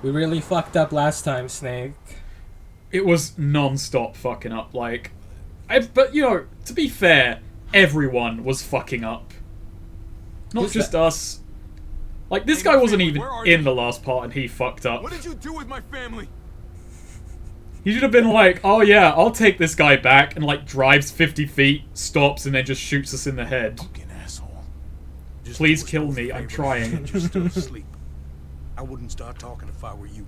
We really fucked up last time, Snake. It was non-stop fucking up, like... but, you know, to be fair, everyone was fucking up. Not just us. Like, this guy wasn't even in the last part and he fucked up. What did you do with my family? He should have been like, oh yeah, I'll take this guy back, and like drives 50 feet, stops, and then just shoots us in the head. Fucking asshole. Please kill me, I'm trying. Just still asleep. I wouldn't start talking if I were you.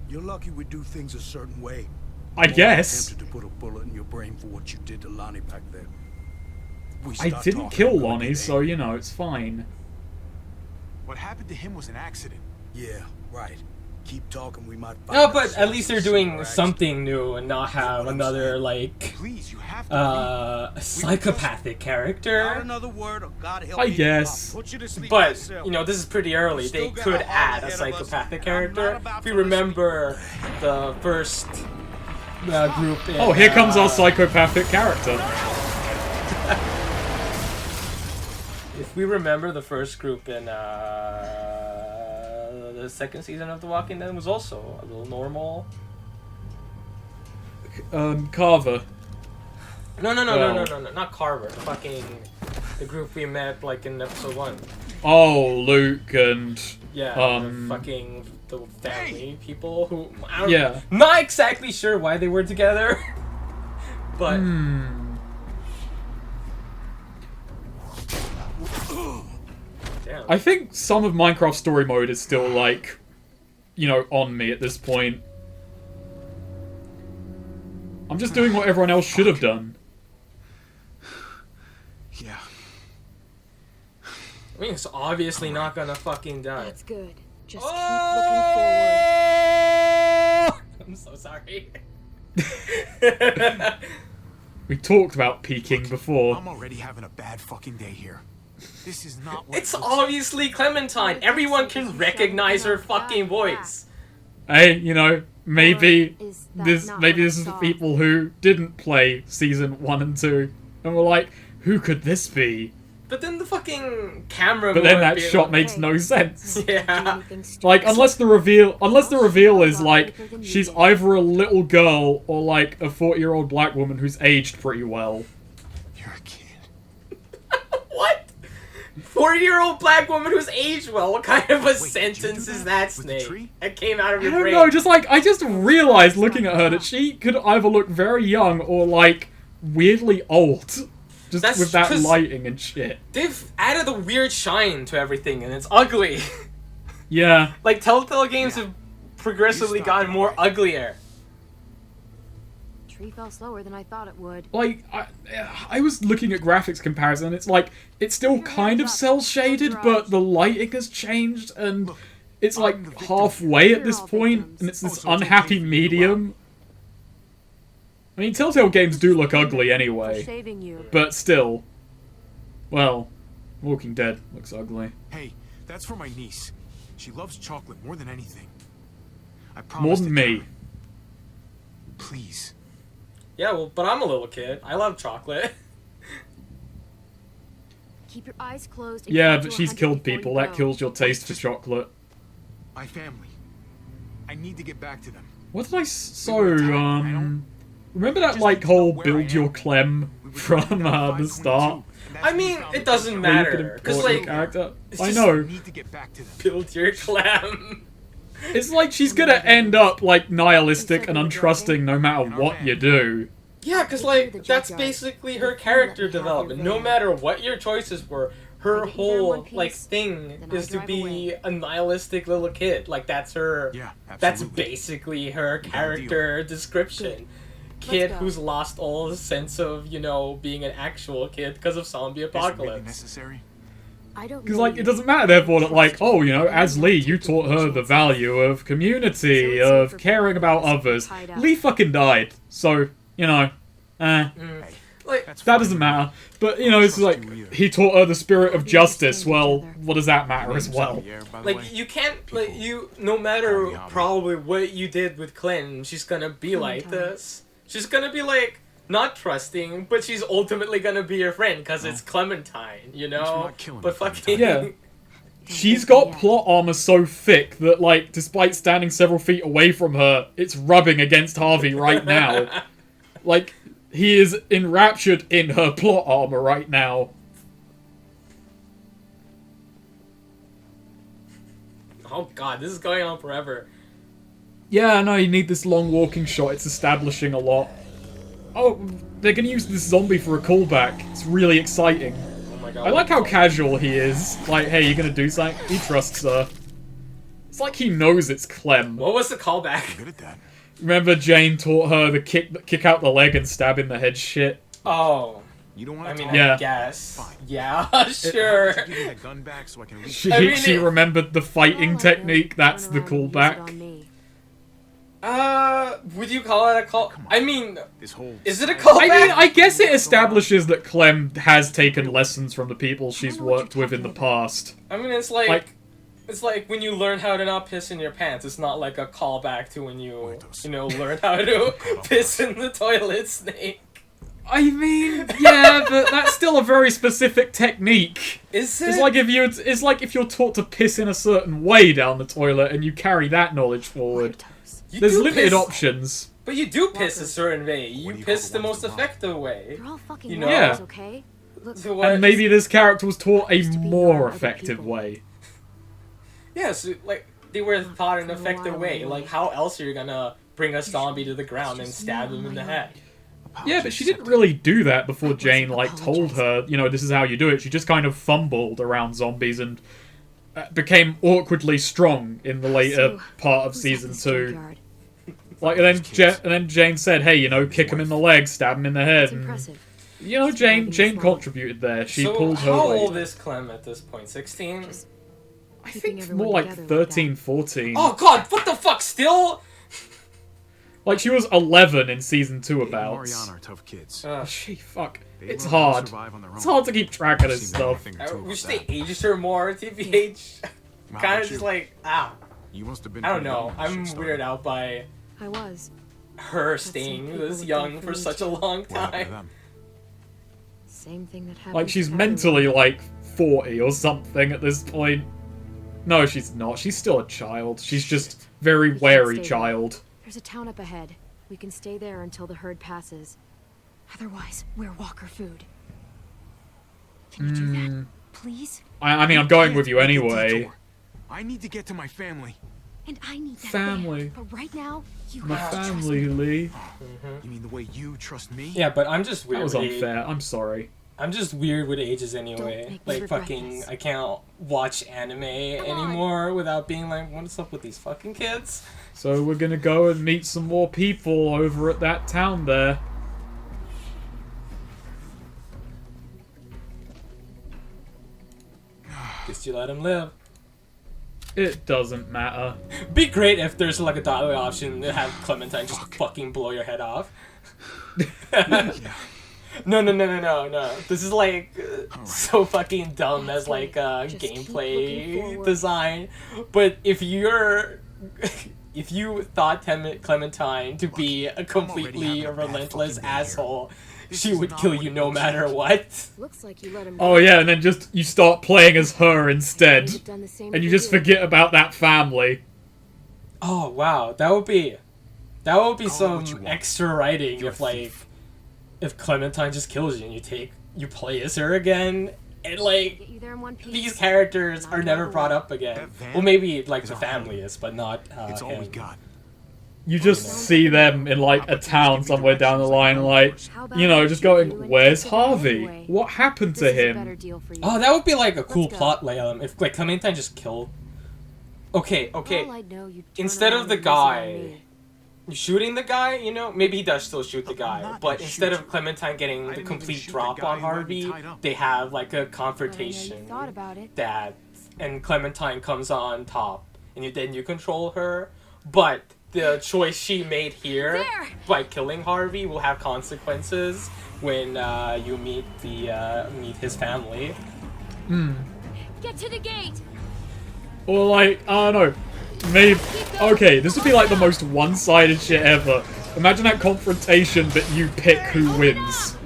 You're lucky we do things a certain way. I guess. I'm tempted to put a bullet in your brain for what you did to Lonnie back then. I didn't kill Lonnie, so you know, it's fine. What happened to him was an accident. Yeah, right. Keep talking, we might find No, but at least they're doing something new and not have another, like, Please, you have to psychopathic character. Not another word, or God help I me, guess. I'll put you to sleep But, myself. you know, this is pretty early. They could add a psychopathic character. If you remember the first group in... Oh, here comes our psychopathic character. If we remember the first group in the second season of The Walking Dead was also a little normal. Carver. No, not Carver. The group we met like in episode 1. Oh, Luke and... Yeah, the family people who... Yeah. Not exactly sure why they were together, but... Damn. I think some of Minecraft Story Mode is still, like, you know, on me at this point. I'm just doing what everyone else should have done. Yeah. I mean, it's obviously not gonna fucking die. That's good. Just I'm so sorry. keep looking forward. We talked about peeking before. I'm already having a bad fucking day here. This is not what It's obviously Clementine. Everyone can recognize her fucking voice. Hey, you know, maybe this is the people who didn't play season 1 and 2 and were like, who could this be? But then the fucking camera. But then that shot makes no sense. Yeah. Like, unless the reveal is like she's either a little girl or like a 40-year-old black woman who's aged pretty well. You're a kid. What? 40-year-old black woman who's aged well. What kind of a sentence is that, Snake? That came out of your brain. I don't know, I just realized looking at her that she could either look very young or like weirdly old. Just with that lighting and shit. They've added a weird shine to everything and it's ugly. Yeah. Like Telltale games have progressively gotten more uglier. Tree fell slower than I thought it would. Like, I was looking at graphics comparison, it's like, it's still kind of cel-shaded, but the lighting has changed, and it's like halfway at this point, and it's this unhappy medium. I mean, Telltale games do look ugly anyway, but still. Well, Walking Dead looks ugly. Hey, that's for my niece. She loves chocolate more than anything. I promise. More than me. Please. Yeah, well, but I'm a little kid. I love chocolate. Keep your eyes closed. Yeah, but she's killed people. That kills your taste for chocolate. My family. I need to get back to them. What did remember that, like, whole build your Clem from the start? I mean, it doesn't matter. Because, like, character. I know. Need to get back to them. Build your Clem. It's like she's gonna end up, like, nihilistic and untrusting no matter what you do. Yeah, because, like, that's basically her character development. No matter what your choices were, her whole, like, thing is to be a nihilistic little kid. Like, that's her... Yeah, that's basically her character description. Kid who's lost all the sense of, you know, being an actual kid because of zombie apocalypse. Necessary? Because, like, it doesn't matter, therefore, that, like, oh, you know, as Lee, you taught her the value of community, of caring about others. Lee fucking died. So, you know, like, that doesn't matter. But, you know, it's like, he taught her the spirit of justice. Well, what does that matter as well? Like, you can't, like, no matter probably what you did with Clem, she's gonna be like this. She's gonna be, like, not trusting, but she's ultimately gonna be your friend, because it's Clementine, you know? But fucking... Yeah. she's got plot armor so thick that, like, despite standing several feet away from her, it's rubbing against Harvey right now. Like, he is enraptured in her plot armor right now. Oh god, this is going on forever. Yeah, no, you need this long walking shot. It's establishing a lot. Oh, they're gonna use this zombie for a callback. It's really exciting. Oh my god. I like how casual he is. Like, hey, you gonna do something? He trusts her. It's like he knows it's Clem. What was the callback? Good at that. Remember Jane taught her the kick out the leg and stab in the head shit? Oh. You don't want I to mean, talk? Yeah. I guess. Fine. Yeah, sure. Give me that gun back so I can reach. She remembered the fighting technique. That's the callback. Would you call it a call? I mean, This whole is it a callback? I mean, I guess it establishes that Clem has taken lessons from the people she's worked with in the past. I mean, it's like it's like when you learn how to not piss in your pants. It's not like a callback to when you learn how to piss in the toilet, Snake. I mean, yeah, but that's still a very specific technique. Is it? It's like if you're taught to piss in a certain way down the toilet and you carry that knowledge forward. You There's do limited piss, options. but you do piss a certain way. You do you piss call the the most ones that effective way. They're all fucking You know? morons, Yeah. okay? Look, So what? And maybe this character was taught a Used to be more around other effective people. way. Yeah, so, like they were taught an For a effective while, way. anyway. Like how else are you gonna bring a zombie to the ground and just stab me him in on the my head? Yeah, but she didn't really do that before Jane, like, told her, you know, this is how you do it. She just kind of fumbled around zombies and became awkwardly strong in the later So, part of who's at season this 2. junkyard? Like, and then Jane said, hey, you know, kick him in the leg, stab him in the head. It's And, impressive. you know, Jane contributed there. She So pulled her how weight. old is Clem at this point? 16? Just I keeping think everyone more like together like 13, that. 14. Oh god, what the fuck? Still? Like, she was 11 in season 2 Dave and about. Mariana are tough kids. Gee, fuck. They It's learn how to hard. survive on their It's own. hard to keep track of this Seems like stuff. nothing I to do wish about they that. aged her more, TBH. How Kind about of just you? like, You must have been. I don't pretty young know. when this I'm shit weirded started. out by I was. her some staying people this would young think for for me such a too. long What happened to time. them? Same thing that happened. Like, she's to everyone. mentally, like, 40 or something at this point. No, she's not. She's still a child. She's just very can't wary stay there. child. There's a town up ahead. We can stay there until the herd passes. Otherwise, we're walker food. Can you do that? Please? I mean, I'm going Can't with you make a anyway. detour. I need to get to my family. And I need that Family. there. But right now, you My have to trust family, me. Lee. You mean the way you trust me? Yeah, but I'm just That weird. was with age. unfair. I'm sorry. I'm just weird with ages Don't anyway. make me Like regret fucking, this. I can't watch anime anymore without being like, what's up with these fucking kids? So we're gonna go and meet some more people over at that town there. Guess you let him live. It doesn't matter. Be great if there's like a dialogue option to have Clementine just fucking blow your head off. No. This is like so fucking dumb as like Just keep looking gameplay forward. design. But if you're if you thought Clementine to be a completely having a bad relentless fucking day here. asshole, This she is would not kill what you you no expected. matter what. Looks like you let him Oh yeah, and then just you start playing as her instead, You've done the same and you for just forget about that family. Oh wow, that would be Call it some what you want. extra writing You're if a like thief. if Clementine just kills you and you play as her again and like Get you there in one piece. these characters Not are never another brought one. up again. That van Well, maybe like is the our family home. is, but not It's all we him. got. You just see them in like a town somewhere down the line, like, you know, just going, "Where's Harvey? What happened This to is a better him?" deal for you. Oh, that would be like a cool go. plot layout if like Clementine just killed. Okay. For all I'd know, you'd turn Instead of around the and use it on guy me. shooting the guy, you know, maybe he does still shoot the I'm guy, not but gonna instead shoot of you. Clementine getting I the didn't complete even shoot the drop guy on who had me Harvey, tied up. they have like a But I know confrontation you thought about it. that and Clementine comes on top and then you control her, but the choice she made here There! by killing Harvey will have consequences when you meet his family. Get to the gate. Or like, I don't know, maybe. Okay, this would be like the most one-sided shit ever. Imagine that confrontation, but you pick who wins.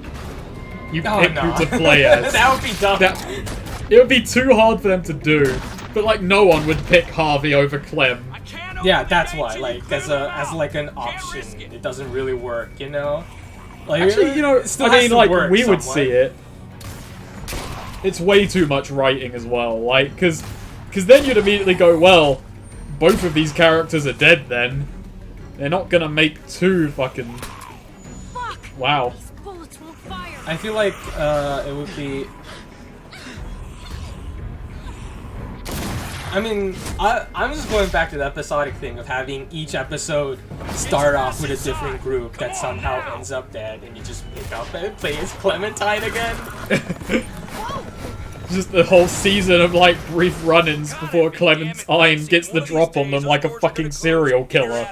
You Oh pick no. who to play as. That would be dumb. That- It would be too hard for them to do. But like, no one would pick Harvey over Clem. Yeah, that's why. Like, as like an option, it doesn't really work, you know. Like, Actually, you know, it still I has mean, to like, work we would somewhat. see it. It's way too much writing as well, like, because then you'd immediately go, well, both of these characters are dead then. They're not gonna make two fucking... Fuck! Wow. These bullets won't fire. I feel like it would be. I mean, I'm just going back to the episodic thing of having each episode start off with a different group that somehow ends up dead, and you just pick up and play as Clementine again. Just the whole season of, like, brief run-ins before Clementine gets the drop on them like a fucking serial killer.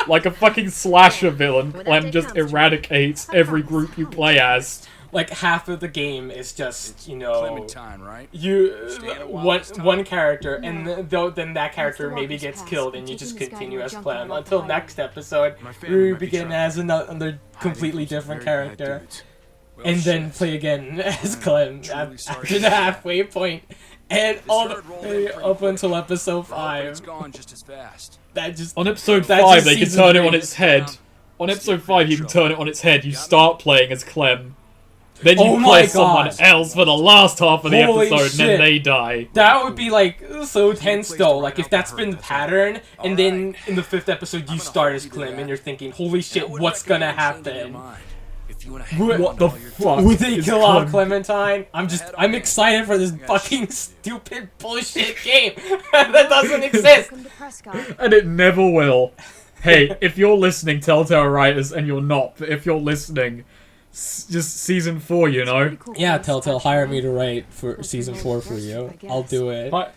Like a fucking slasher villain, Clem just eradicates every group you play as. Like half of the game is just, you know, Clementine, right? one character, and then that character maybe gets killed, and you just continue as Clem until next episode, where you begin as another completely different character, and then play again as Clem after the halfway point, and all the way up until episode 5. That just On episode that's 5, just they can season turn it 3. on its head. On episode 5, you can turn it on its head. You start playing as Clem. Then you Oh play my someone God. else for the last half of the Holy episode, and shit. then they die. That would be like so tense though. Like if that's been the pattern, and then in the 5th episode you start as Clem, and you're thinking, "Holy shit, what's gonna happen? What the fuck? Would they is kill off Clem? Clementine?" I'm excited for this fucking stupid bullshit game that doesn't exist. Welcome to Prescott. And it never will. Hey, if you're listening, Telltale writers, and you're not, but if you're listening, just season 4, you know? Pretty cool Yeah, place, Telltale, hire me actually. to write for season 4 for you. I'll do it. Hi-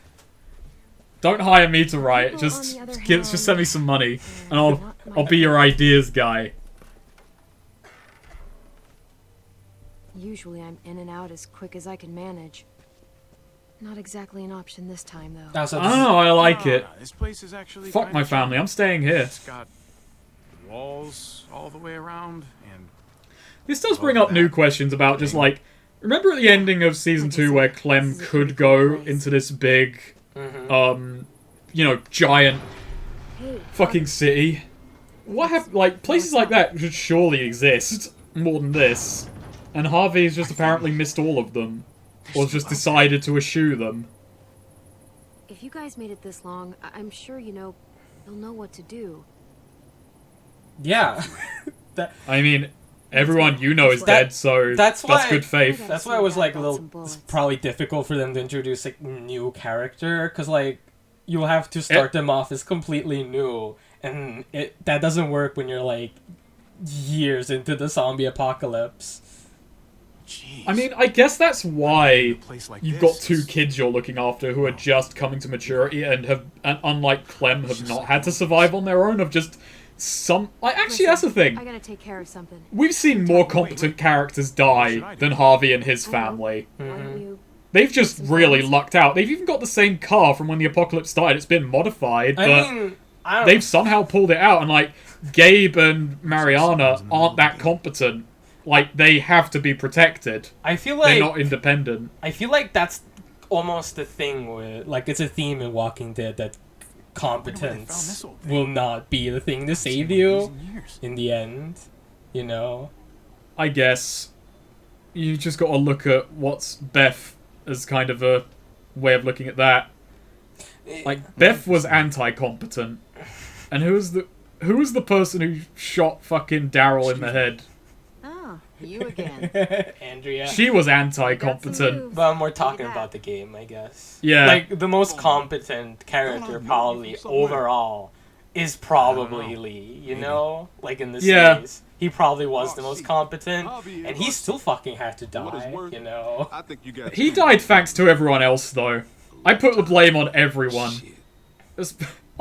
Don't hire me to write. People, Just on the other just send me some money, and not I'll be your ideas guy. Usually I'm in and out as quick as I can manage. Not exactly an option this time, though. Now, so I don't know. I like it. This place is actually Fuck kinda my family. I'm staying here. It's got walls all the way around, and This does bring up new questions about just like, remember at the ending of season 2 where Clem could go into this big, you know, giant Hey, fucking city? What have, like, places like that should surely exist more than this. And Harvey's just apparently missed all of them. Or just decided to eschew them. if you guys made it this long, I'm sure you'll know what to do. yeah, I mean, everyone you know is That- dead, so that's why- good faith. that's why it was like a little. It's probably difficult for them to introduce like new character, because like you'll have to start them off as completely new, and that doesn't work when you're like years into the zombie apocalypse. jeez. I mean, I guess that's why a place like you've this got 2 is- kids you're looking after who are just coming to maturity and have, and unlike Clem, have not had to survive on their own, have just some... Like, actually, that's the I thing. gotta take care of something. We've seen more competent characters die than Harvey and his family. Why don't you... They've just really lucked out. They've even got the same car from when the apocalypse started. It's been modified, but I mean, I don't. they've somehow pulled it out. And, like, Gabe and Mariana aren't that competent. Like, they have to be protected. I feel They're like not independent. I feel like that's almost the thing with like it's a theme in Walking Dead that competence will not be the thing to save you in the end. You know. I guess you just got to look at what's Beth as kind of a way of looking at that. Like, Beth was anti-competent, and who was the person who shot fucking Daryl in the head? Ah, you again. Andrea. She was Got some anti-competent. moves. But we're talking that. about the game, I guess. Yeah. Like, the most competent character, probably, overall, is probably Lee, you know? Like, in the Yeah. series. He probably was the most competent, and he still fucking had to die, you know? I think you got He died thanks to everyone else, though. I put the blame on everyone.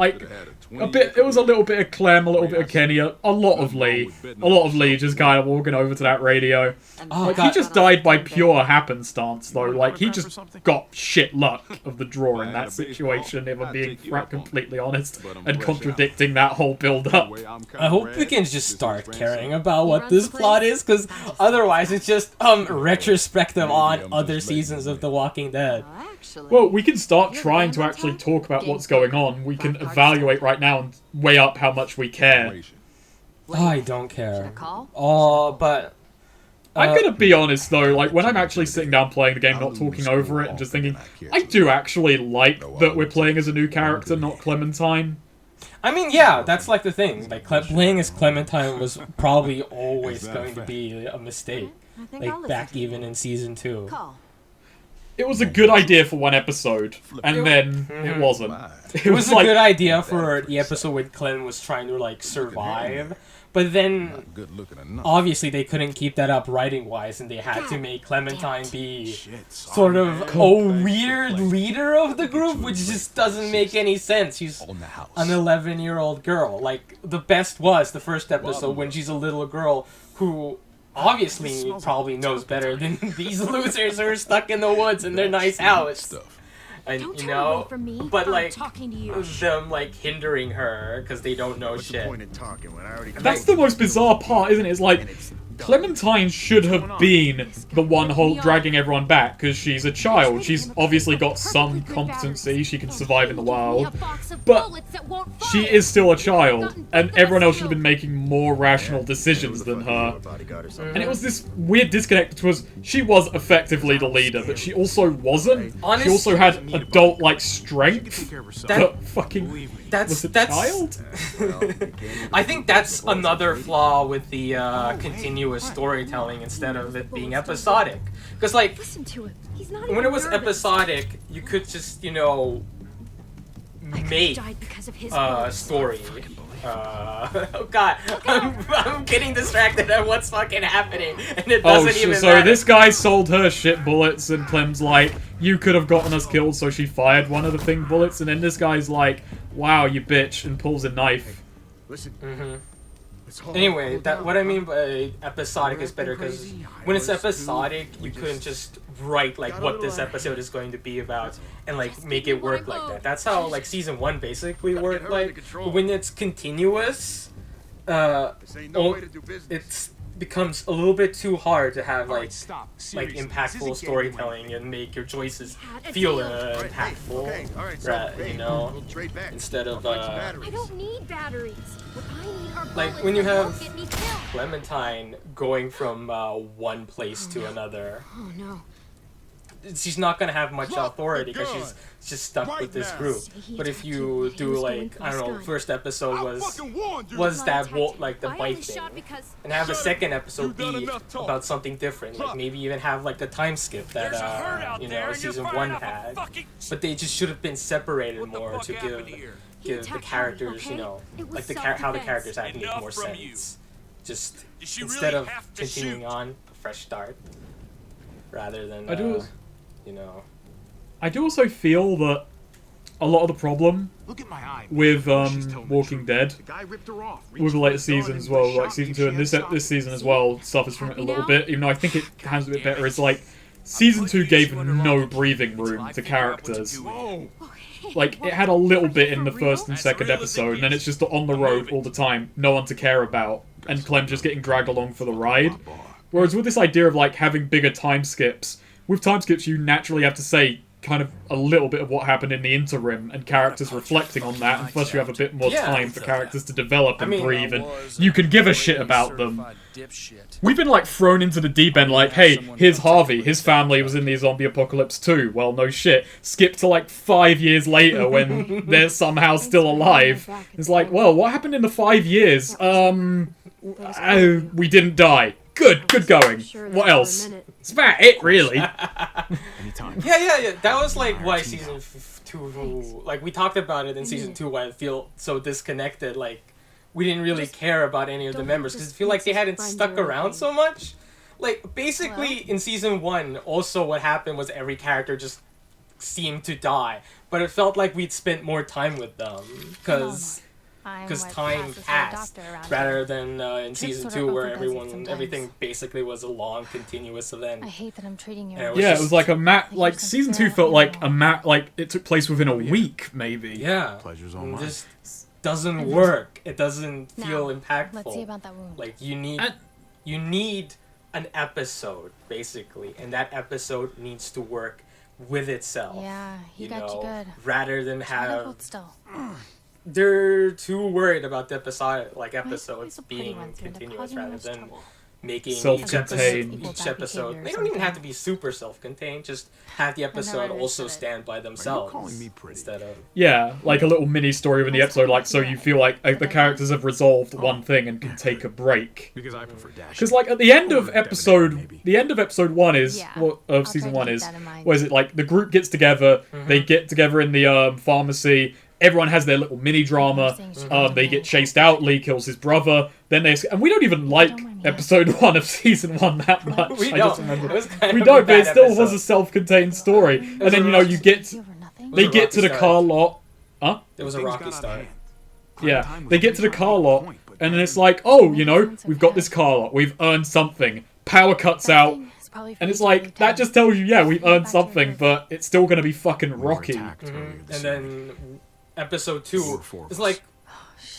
Like, it was a little bit of Clem, a little bit of Kenny, a lot of Lee. A lot of Lee just kind of walking over to that radio. Oh, He just died by pure happenstance, though. Like, he just got shit luck of the draw in that situation, if I'm being completely honest, and contradicting that whole build-up. I hope we can just start caring about what this plot is, because otherwise it's just retrospective on other seasons of The Walking Dead. Well, we can start trying to actually talk about what's going on. We can evaluate right now and weigh up how much we care. I don't care. Oh, but... I'm gonna be honest though, like, when I'm actually sitting down playing the game, not talking over it, and just thinking, I do actually like that we're playing as a new character, not Clementine. I mean, yeah, that's like the thing. Like, playing as Clementine was probably always going to be a mistake. Like, back even in Season 2. It was a good idea for one episode, and then it wasn't. It was a good idea for the episode when Clem was trying to, like, survive. But then, obviously, they couldn't keep that up writing-wise, and they had to make Clementine be sort of a weird leader of the group, which just doesn't make any sense. She's an 11-year-old girl. Like, the best was the first episode when she's a little girl who obviously probably knows better than these losers who are stuck in the woods in their nice house. And, you know, but, like, them, like, hindering her because they don't know shit. That's the most bizarre part, isn't it? It's like, Clementine should have been the one dragging everyone back, because she's a child. She's obviously got some competency, she can survive in the wild, but she is still a child, and everyone else should have been making more rational decisions than her. And it was this weird disconnect, because she was effectively the leader, but she also wasn't. She also had adult-like strength, but fucking was a child? I think that's another flaw with the continuous storytelling instead of it being episodic. Because, like, when it was episodic, you could just, you know, make a story. Oh god, I'm getting distracted at what's fucking happening, and it doesn't even so matter. This guy sold her shit bullets, and Clem's like, you could have gotten us killed, so she fired one of the thing bullets, and then this guy's like, wow, you bitch, and pulls a knife. Anyway, what I mean by episodic is better, because when it's episodic, you couldn't just write, like, what this episode is going to be about and, like, make it work like that. That's how, like, Season 1 basically worked, like, but when it's continuous, it becomes a little bit too hard to have, like impactful storytelling and make your choices feel impactful, you know, instead of, I don't need batteries. What I need are like, when you have Clementine going from one place to another, oh no. She's not gonna have much authority because she's just stuck with this group. But if you do, like, I don't know, first episode was that like the bite thing, and have the second episode be about something different, like maybe even have like the time skip that you know, Season 1 had. But they just should have been separated more to give the characters, you know, like how the characters act make more sense. Just instead of continuing on a fresh start, rather than you know. I do also feel that a lot of the problem with Walking Dead, with the later seasons as well, like Season 2 and this season as well, suffers from it a little bit, even though I think it handles it a bit better. It's like, Season 2 gave no breathing room to characters. Like, it had a little bit in the first and second episode, and then it's just on the road all the time, no one to care about, and Clem just getting dragged along for the ride. Whereas with this idea of, like, having bigger time skips, with time skips you naturally have to say kind of a little bit of what happened in the interim, and characters reflecting on that, and plus you have a bit more time for characters to develop and breathe, and you can give a shit about them. We've been, like, thrown into the deep end, like, hey, here's Harvey, his family was in the zombie apocalypse too. Well, no shit. Skip to, like, 5 years later when they're somehow still alive. It's like, well, what happened in the 5 years? We didn't die. Good going. What else? It's about it, really. Yeah. That was, like, why Season 2, like, we talked about it in Season 2, why I feel so disconnected, like, we didn't really care about any of the members, because I feel like they hadn't stuck around so much. Like, basically, in Season 1, also what happened was every character just seemed to die. but it felt like we'd spent more time with them because I'm because what time passes for a passed doctor around rather here. than in Trips season sort 2 of where overdose it sometimes. everything basically was a long continuous event. I hate that I'm treating you. And it like was Yeah, just- it was like a Like like you're some season 2 feral felt like a animal. like it took place within a yeah. week, maybe. Yeah, Pleasure's all it mine. just doesn't work. It doesn't feel Now, impactful. Let's see about that wound. Like And- you need an episode basically, and that episode needs to work with itself. Yeah, he you got know, you good. rather than Try to have hold still. they're too worried about the episodes Always a pretty being one to end up continuous causing rather most than trouble. making Self-contained. each episode. They don't even have to be super self-contained. Just have the episode never also understood it. stand by themselves calling me pretty? instead of Yeah, like a little mini story within the episode, like so you feel like the characters have resolved one thing and can take a break. Because I prefer Dash. Because like at the end of Or Devin, episode, maybe. the end of episode 1 is Yeah, of I'll season try to 1 keep is that in mind. what is it like? The group gets together, they get together in the pharmacy. Everyone has their little mini drama. They get chased out. Lee kills his brother. Then and we don't even like Don't mind me episode 1 of season 1 that much. we I don't. just remember It was kind we of a don't, but it bad still was episode. a self-contained story. And then you know you get You over nothing? they a get to the rocky car lot. Huh? It was a Things rocky got out of start. hand. Yeah, Time was they get to the really car trying to lot, make a point, but and then then- it's like, oh, you Maybe know, someone's we've got okay. this car lot, we've earned something. Power cuts That out, thing is probably for and you it's to like leave that town. just tells you, yeah, we've Go earned back to your something, room. but it's still gonna be fucking We were rocky. attacked earlier this And year. then episode There 2 were 4 of is us. like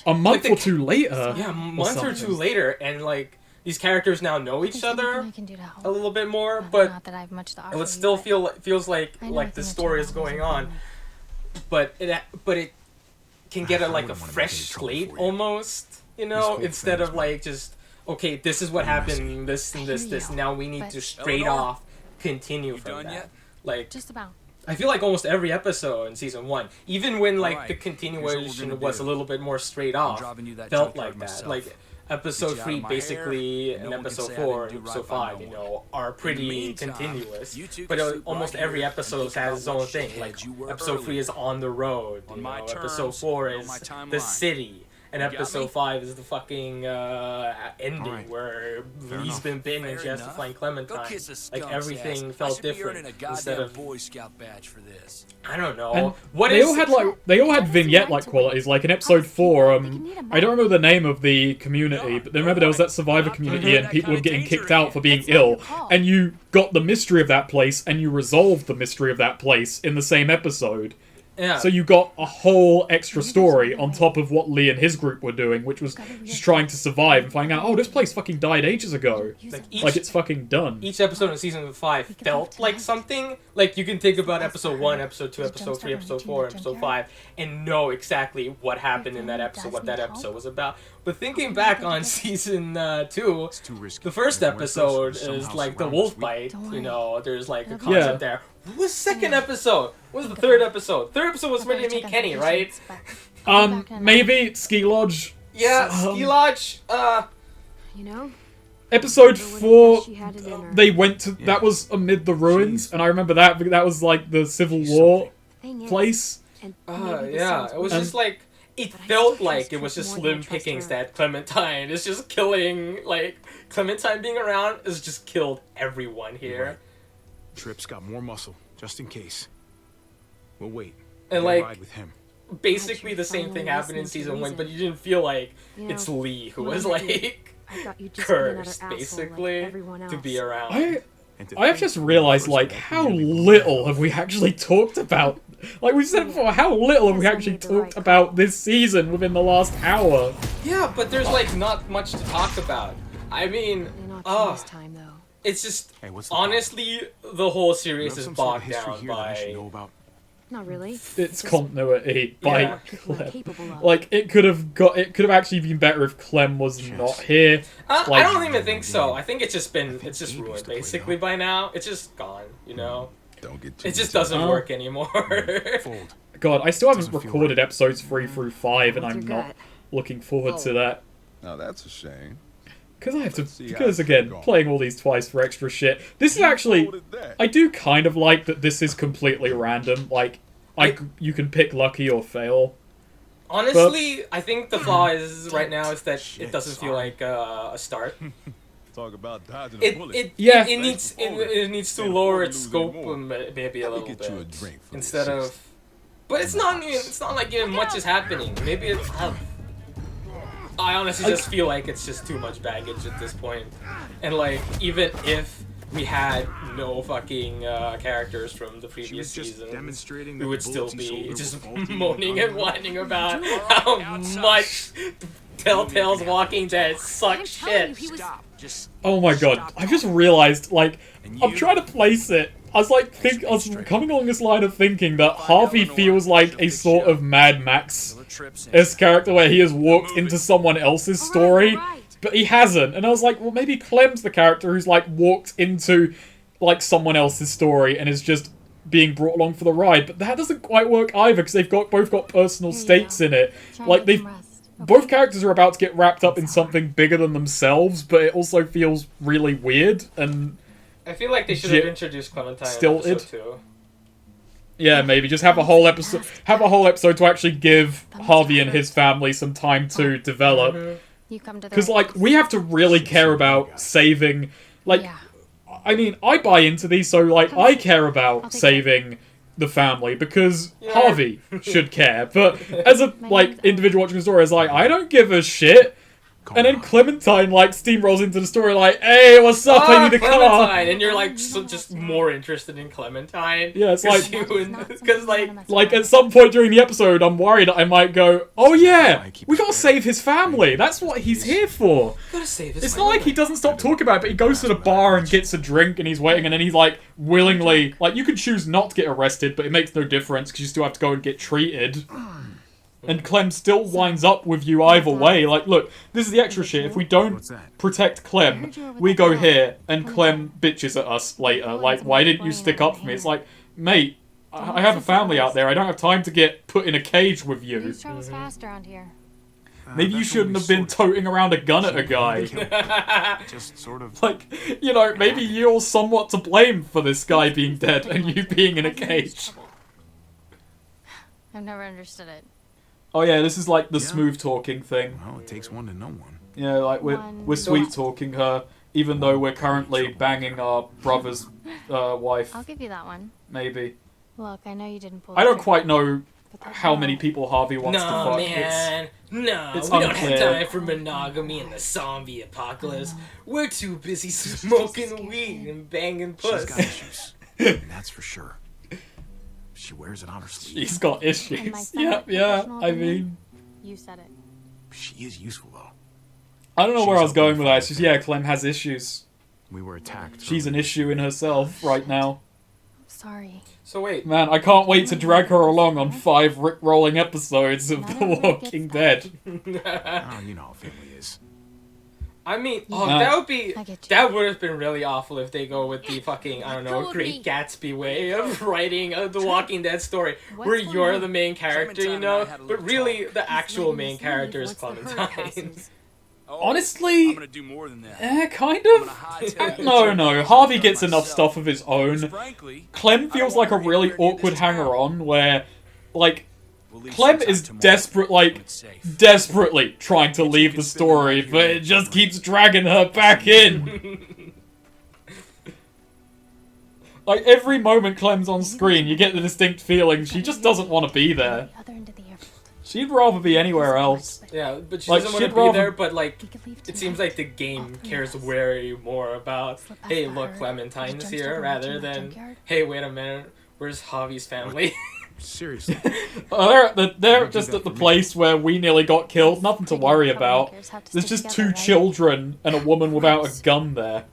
A month the or two later, yeah, a month or two something. later, and like these characters now know There's each anything other I can do to help. a little bit more, but Not that I have much to offer it would you, still but feels like I know the everything that story you is have going is on, important. but it can get I like a wouldn't wanna make fresh any trouble slate for you. almost, you know, whole instead thing of is like just okay, this is what pretty happened, this and I this, hear this. you, Now we need but- to straight Eleanor? off continue from done that. yet? Like Just about. I feel like almost every episode in season 1, even when like Alright, the here's what we're continuation gonna was do. a little bit more straight I'm off, driving you that felt junkyard like that. myself. Like episode Get you out 3 of my basically hair, and no one can episode say I 4 didn't and do episode right by 5, no you one. know, are pretty meantime, continuous. you two But can sleep almost right every here and episode think has its about own what thing. shitheads Like you were episode 3 earlier. is on the road, On you my know, terms, episode 4 on is my the timeline. city. And You got episode me? 5 is the fucking ending Alright. where Fair Lee's enough. been bitten and Fair she has to enough. find Go Clementine. kiss a Like skunk's everything ass. felt I should be different earning a instead goddamn of Boy Scout badge for this. I don't know. And What they is all had vignette like qualities. Like in episode 4, I don't remember the name of the community, but remember there was that survivor community and people were getting kicked out for being That's what ill, you call. and you got the mystery of that place and you resolved the mystery of that place in the same episode. yeah. So you got a whole extra story on top of what Lee and his group were doing, which was just trying to survive and finding out, oh, this place fucking died ages ago. Like each Like it's fucking done. each episode in season 5 felt like something. Like you can think about episode 1, episode 2, episode 3, episode 4, episode 5, and know exactly what happened in that episode, what that episode was about. But thinking back on season 2, It's too risky. the first If we're episode somehow is like the surrounded, wolf we- bite. Don't You worry. know, there's like a It'll be concept fine. there. What was the second episode? What was the third episode? Third episode was ready to meet Kenny, right? Maybe Ski Lodge. Yeah, Ski Lodge. You know, Episode Remember when 4, she had it in her? they went to, that was amid the ruins, Jeez. and I remember that, because that was like the Civil War Thing is, place. and maybe this Yeah, sounds it was weird, just like it But I felt still like trust it was Tripp just more than I slim trust pickings her. that Clementine is just killing. Like Clementine being around has just killed everyone here, Right. Tripp's got more muscle, just in case. We'll wait. and We'll like ride with him. basically you're the same finally thing happened in listening to season 1, but reason. you didn't feel like You know, it's Lee who when I was met you, like I thought you'd just be another cursed asshole basically like everyone to be else. around. And to I have think just when realized, first like, met, how we nearly little have we actually talked about. Like we've said before, how little have we Guess I actually made the talked right about call. this season within the last hour. Yeah, but there's like not much to talk about. I mean, You're not this time though. it's just Hey, what's the honestly the whole You series have is some sort of bogged history down here that I should by know about. Not really. It's Just continuity by Yeah. what people are Clem. capable of. Like it could have actually been better if Clem was not here. I Like- don't even think so. I think it's just think ruined Gabe used to play basically now. by now. It's just gone, you know. Don't get too It just excited. doesn't Oh. work anymore. Fold. God, I still haven't Doesn't feel recorded right. episodes 3 through 5, and What's I'm your not gut? looking forward to Oh. that. Now that's a shame. Because I have to. Let's see how Because it's again, going. playing all these twice for extra shit. This is actually. Folded that. I do kind of like that this is completely random. Like, you can pick lucky or fail. Honestly, I think the flaw is right now is that Shit, it doesn't feel sorry. like a start. Talk about dodging a It bullet. it Yeah. it needs it, Thanks for it needs to Then lower Florida its losing scope more. maybe a Let me little get you a bit drink for the instead assist. of. But it's not like even much is happening. Maybe it's. I honestly just feel like it's just too much baggage at this point. And like, even if we had no fucking characters from the previous seasons, we would still be just moaning and whining about how much Telltale's Walking Dead sucks shit. Oh my god, I just realized, like, I'm trying to place it. I was coming along this line of thinking that Harvey feels like a sort of Mad Max-esque character where he has walked into someone else's story, but he hasn't. And I was like, well, maybe Clem's the character who's, like, walked into, like, someone else's story and is just being brought along for the ride. But that doesn't quite work either, because they've both got personal stakes in it. Like, both characters are about to get wrapped up in something bigger than themselves, but it also feels really weird, and I feel like they should have introduced Clementine still in episode 2. Yeah, maybe just have a whole episode to actually give Harvey and his family some time to develop. Because, like, we have to really care about saving, like, I mean, I buy into these, so, like, I care about saving the family, because Harvey should care, but as a, like, individual watching the story, it's like, I don't give a shit. And then Clementine, like, steamrolls into the story like, hey, what's up, I need a car! And you're, like, just more interested in Clementine. Yeah, it's like... Because, like, at some point during the episode, I'm worried I might go, oh yeah, we gotta save his family, that's what he's here for. It's not like he doesn't stop talking about it, but he goes to the bar and gets a drink and he's waiting, and then he's, like, willingly... Like, you can choose not to get arrested, but it makes no difference, because you still have to go and get treated. And Clem still winds up with you either way. Like, look, this is the extra shit. If we don't protect Clem, we go here, and Clem bitches at us later. Like, why didn't you stick up for me? It's like, mate, I have a family out there. I don't have time to get put in a cage with you. Maybe you shouldn't have been toting around a gun at a guy. Just sort of. Like, you know, maybe you're somewhat to blame for this guy being dead and you being in a cage. I've never understood it. Oh yeah, this is like the smooth talking thing. Well, it takes one to know one. Yeah, like we're sweet talking her, even though we're currently banging our brother's wife. I'll give you that one. Maybe. Look, I know you didn't pull. I don't quite know how many people Harvey wants to fuck. Man. It's we don't have time for monogamy in the zombie apocalypse. We're too busy smoking weed and banging puss. She's got issues. That's for sure. She wears it on her sleeve. She's got issues. Yeah, I mean... You said it. She is useful, though. I don't know where I was going with that. It's just, yeah, Clem has issues. We were attacked. She's an issue in herself right now. Sorry. So wait. Man, I can't wait to drag her along on 5 Rick-rolling episodes of The Walking Dead. Oh, you know how family is. I mean, that would have been really awful if they go with the fucking, I don't know, Great Gatsby way of writing The Walking Dead story, where you're the main character, you know, but really the actual main character is Clementine. Honestly, I'm gonna do more than that. Kind of. No, Harvey gets enough stuff of his own. Clem feels like a really awkward hanger-on where, like, Clem is desperately trying to leave the story, but it just keeps dragging her back in. Like, every moment Clem's on screen, you get the distinct feeling she just doesn't want to be there. She'd rather be anywhere else. Yeah, but she doesn't want to be there, but, like, it seems like the game cares way more about, hey, look, Clementine's here, rather than, hey, wait a minute, where's Javi's family? Seriously. They're just at the place where we nearly got killed. Nothing to worry about. There's just 2 children and a woman without a gun there.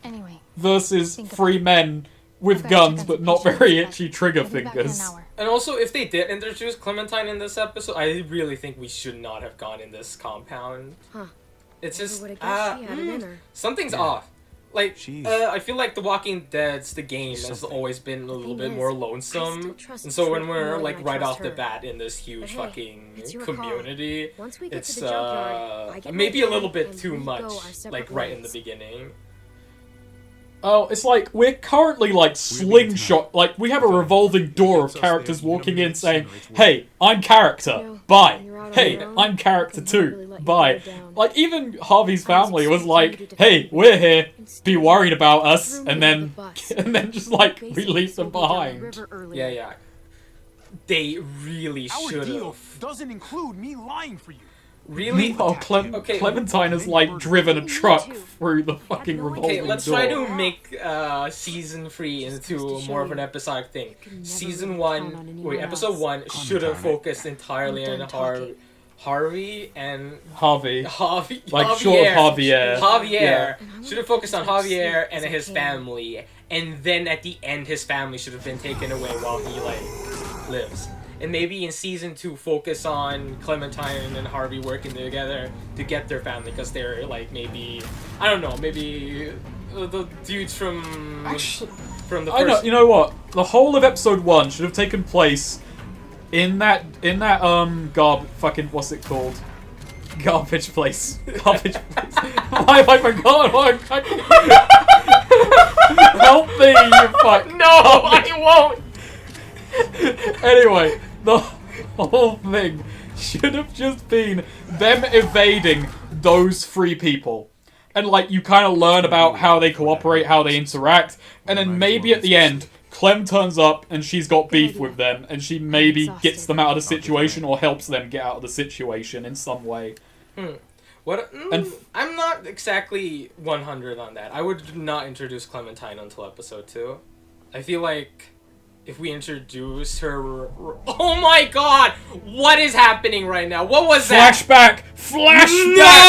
Anyway. Versus 3 men with guns but not very itchy trigger fingers. And also, if they did introduce Clementine in this episode, I really think we should not have gone in this compound. Huh. It's just, something's Yeah. off. Like, I feel like The Walking Dead's the game has always been a little bit more lonesome. And so when we're, like, right off the bat in this huge fucking community, it's, maybe a little bit too much, like, right in the beginning. Oh, it's like, we're currently, like, slingshot, like, we have a revolving door of characters walking in saying, hey, I'm character, bye. Hey, I'm character too, bye. Like, even Harvey's family was like, hey, we're here, be worried about us, and then just, like, we leave them behind. Yeah. they really Our should deal have. doesn't include me lying for you. Really? Meanwhile, Okay. Clementine has like driven a truck through the fucking revolving Okay, let's door. try to make season 3 into more of an episodic thing. Episode 1 should have focused entirely on Harvey and Harvey. Like short of Javier. Javier. Javier should have focused on Javier and his family, and then at the end, his family should have been taken away while he like lives. And maybe in season 2, focus on Clementine and Harvey working together to get their family, because they're like maybe the dudes from Actually, from the I know. first. You know what? The whole of episode 1 should have taken place in that what's it called? Garbage place. Garbage place. Why have I forgotten what I'm Help me, you fuck. No, I won't. Anyway, the whole thing should have just been them evading those 3 people. And, like, you kind of learn about how they cooperate, how they interact, and then maybe at the end, Clem turns up and she's got beef with them, and she maybe gets them out of the situation or helps them get out of the situation in some way. I'm not exactly 100 on that. I would not introduce Clementine until episode 2. I feel like if we introduce her... Oh my god! What is happening right now? What was that? Flashback! Flashback!